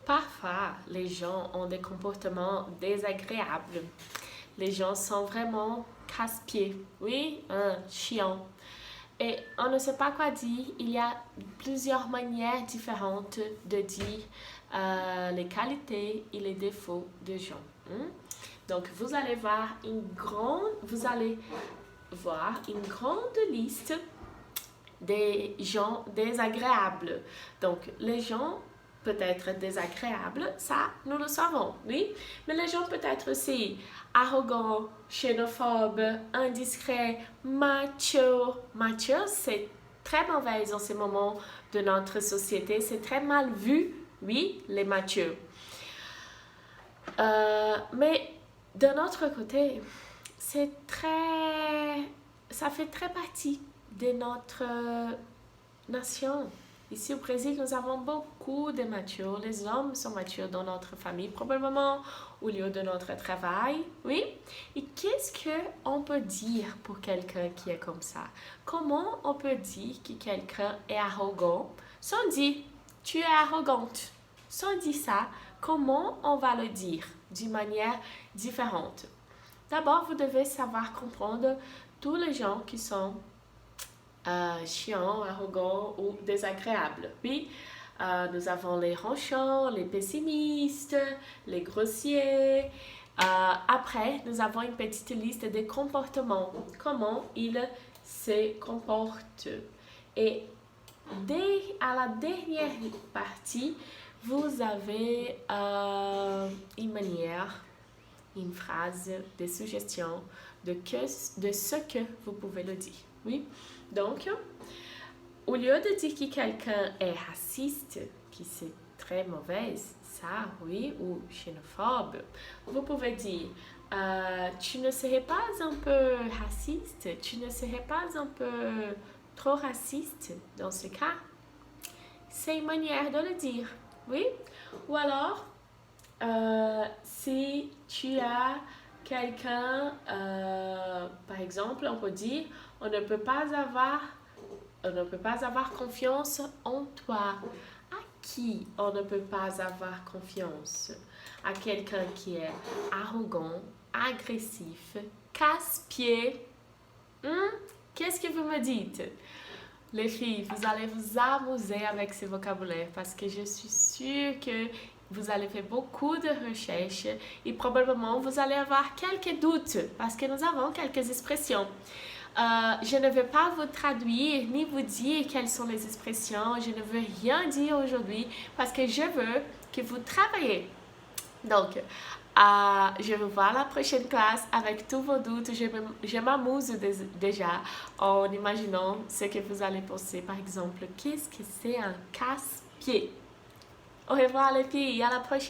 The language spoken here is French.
Parfois, les gens ont des comportements désagréables. Les gens sont vraiment casse-pieds, oui, chiants. Et on ne sait pas quoi dire. Il y a plusieurs manières différentes de dire les qualités et les défauts des gens. Donc, vous allez voir une grande liste des gens désagréables. Donc, les gens peuvent être désagréables, ça, nous le savons, oui. Mais les gens peuvent être aussi arrogants, xénophobes, indiscrets, macho. Macho, c'est très mauvais dans ces moments de notre société. C'est très mal vu, oui, les machos. Mais d'un autre côté, ça fait très partie de notre nation. Ici au Brésil, nous avons beaucoup de machos. Les hommes sont machos dans notre famille, probablement au lieu de notre travail. Oui? Et qu'est-ce qu'on peut dire pour quelqu'un qui est comme ça? Comment on peut dire que quelqu'un est arrogant sans dire tu es arrogante? Sans dire ça, comment on va le dire d'une manière différente? D'abord, vous devez savoir comprendre tous les gens qui sont chiants, arrogants ou désagréables. Puis, nous avons les ronchons, les pessimistes, les grossiers. Après, nous avons une petite liste des comportements, comment ils se comportent. Et à la dernière partie, vous avez une phrase, des suggestions de ce que vous pouvez le dire. Oui? Donc, au lieu de dire que quelqu'un est raciste, qui c'est très mauvaise, ça, oui, ou xénophobe, vous pouvez dire tu ne serais pas un peu raciste, tu ne serais pas un peu trop raciste dans ce cas. C'est une manière de le dire, oui? Ou alors, si tu as quelqu'un, par exemple, on peut dire on ne peut pas avoir confiance en toi. À qui on ne peut pas avoir confiance? À quelqu'un qui est arrogant, agressif, casse-pied. Qu'est-ce que vous me dites? Les filles, vous allez vous amuser avec ce vocabulaire parce que je suis sûre que vous allez faire beaucoup de recherches et probablement vous allez avoir quelques doutes parce que nous avons quelques expressions. Je ne vais pas vous traduire ni vous dire quelles sont les expressions. Je ne veux rien dire aujourd'hui parce que je veux que vous travaillez. Donc, je vous vois à la prochaine classe avec tous vos doutes. Je m'amuse déjà en imaginant ce que vous allez penser. Par exemple, qu'est-ce que c'est un casse-pied? Au revoir les filles, à la prochaine.